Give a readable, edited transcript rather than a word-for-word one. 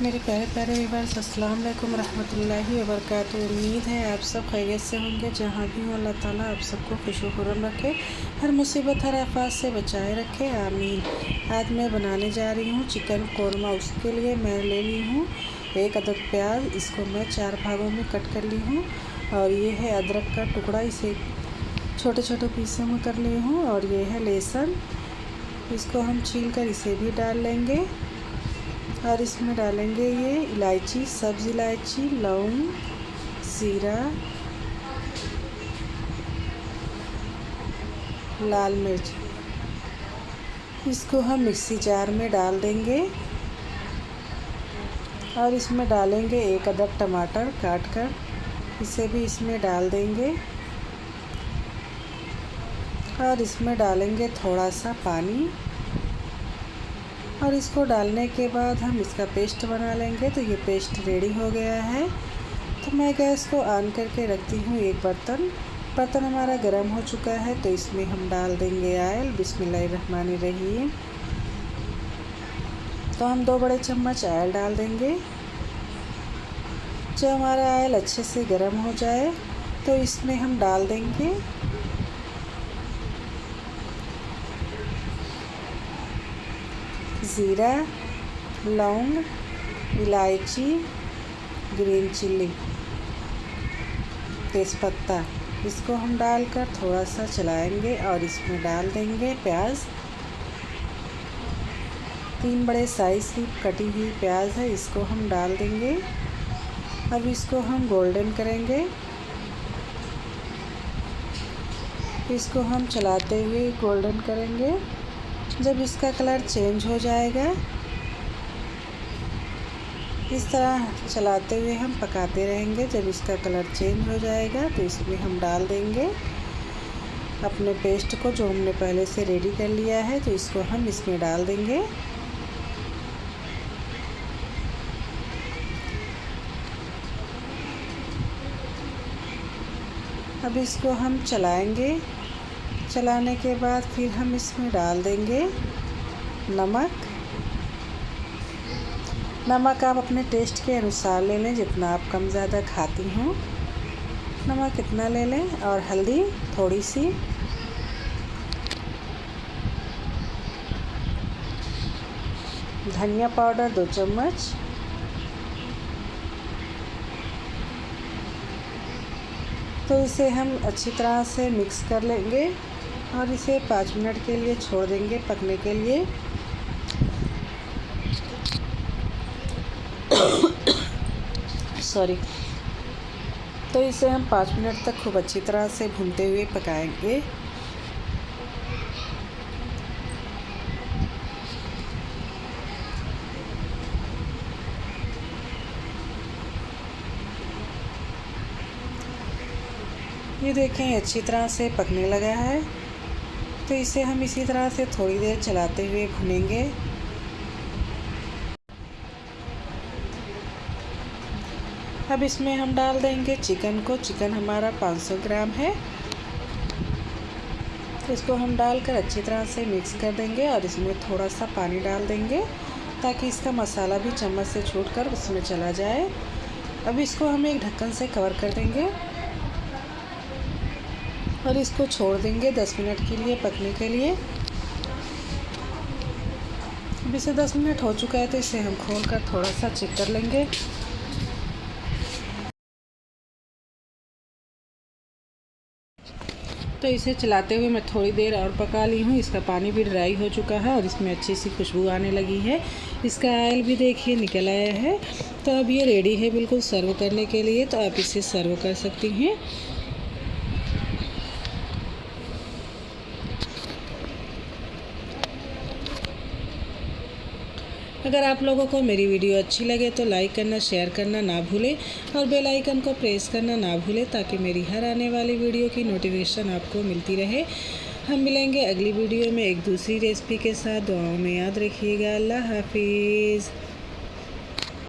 मेरे प्यारे प्यारे व्यूअर्स, अस्सलाम वालेकुम रहमतुल्लाहि व बरकातुहू। उम्मीद है आप सब खैरियत से होंगे। जहाँ भी हो अल्लाह ताला आप सबको खुश व खुर्रम रखे, हर मुसीबत हर आफत से बचाए रखे, आमीन। आज मैं बनाने जा रही हूँ चिकन कौरमा। उसके लिए मैं ले ली हूँ 1 अदद प्याज। इसको मैं 4 भागों में कट कर ली हूँ। और ये है अदरक का टुकड़ा, इसे छोटे छोटे पीसों में कर ली हूँ। और ये है लहसुन, इसको हम छील कर इसे भी डाल लेंगे। और इसमें डालेंगे ये इलायची, सब्ज़ इलायची, लौंग, जीरा, लाल मिर्च। इसको हम मिक्सी जार में डाल देंगे। और इसमें डालेंगे 1 अदद टमाटर काट कर, इसे भी इसमें डाल देंगे। और इसमें डालेंगे थोड़ा सा पानी। और इसको डालने के बाद हम इसका पेस्ट बना लेंगे। तो ये पेस्ट रेडी हो गया है। तो मैं गैस को ऑन करके रखती हूँ एक बर्तन हमारा गर्म हो चुका है। तो इसमें हम डाल देंगे ऑयल। बिस्मिल्लाहिर्रहमानिर्रहीम। तो हम 2 बड़े चम्मच ऑयल डाल देंगे। जब हमारा ऑयल अच्छे से गर्म हो जाए तो इसमें हम डाल देंगे ज़ीरा, लौंग, इलायची, ग्रीन चिल्ली, तेज़पत्ता। इसको हम डालकर थोड़ा सा चलाएंगे। और इसमें डाल देंगे प्याज। 3 बड़े साइज़ की कटी हुई प्याज है, इसको हम डाल देंगे। अब इसको हम गोल्डन करेंगे। इसको हम चलाते हुए गोल्डन करेंगे। जब इसका कलर चेंज हो जाएगा, इस तरह चलाते हुए हम पकाते रहेंगे। जब इसका कलर चेंज हो जाएगा तो इसमें हम डाल देंगे अपने पेस्ट को, जो हमने पहले से रेडी कर लिया है। तो इसको हम इसमें डाल देंगे। अब इसको हम चलाएंगे। चलाने के बाद फिर हम इसमें डाल देंगे नमक आप अपने टेस्ट के अनुसार ले लें, जितना आप कम ज़्यादा खाती हों नमक इतना ले लें। और हल्दी थोड़ी सी, धनिया पाउडर 2 चम्मच, तो इसे हम अच्छी तरह से मिक्स कर लेंगे। और इसे 5 मिनट के लिए छोड़ देंगे पकने के लिए। सॉरी। तो इसे हम 5 मिनट तक खूब अच्छी तरह से भूनते हुए पकाएंगे। ये देखें अच्छी तरह से पकने लगा है। तो इसे हम इसी तरह से थोड़ी देर चलाते हुए भुनेंगे। अब इसमें हम डाल देंगे चिकन को। चिकन हमारा 500 ग्राम है। तो इसको हम डालकर अच्छी तरह से मिक्स कर देंगे। और इसमें थोड़ा सा पानी डाल देंगे ताकि इसका मसाला भी चम्मच से छूटकर उसमें चला जाए। अब इसको हम एक ढक्कन से कवर कर देंगे और इसको छोड़ देंगे 10 मिनट के लिए पकने के लिए। अब इसे 10 मिनट हो चुका है। तो इसे हम खोलकर थोड़ा सा चेक कर लेंगे। तो इसे चलाते हुए मैं थोड़ी देर और पका ली हूँ। इसका पानी भी ड्राई हो चुका है और इसमें अच्छी सी खुशबू आने लगी है। इसका ऑयल भी देखिए निकल आया है। तो अब ये रेडी है बिल्कुल सर्व करने के लिए। तो आप इसे सर्व कर सकती हैं। अगर आप लोगों को मेरी वीडियो अच्छी लगे तो लाइक करना, शेयर करना ना भूलें। और बेल आइकन को प्रेस करना ना भूलें ताकि मेरी हर आने वाली वीडियो की नोटिफिकेशन आपको मिलती रहे। हम मिलेंगे अगली वीडियो में एक दूसरी रेसिपी के साथ। दुआओं में याद रखिएगा। अल्लाह हाफिज़।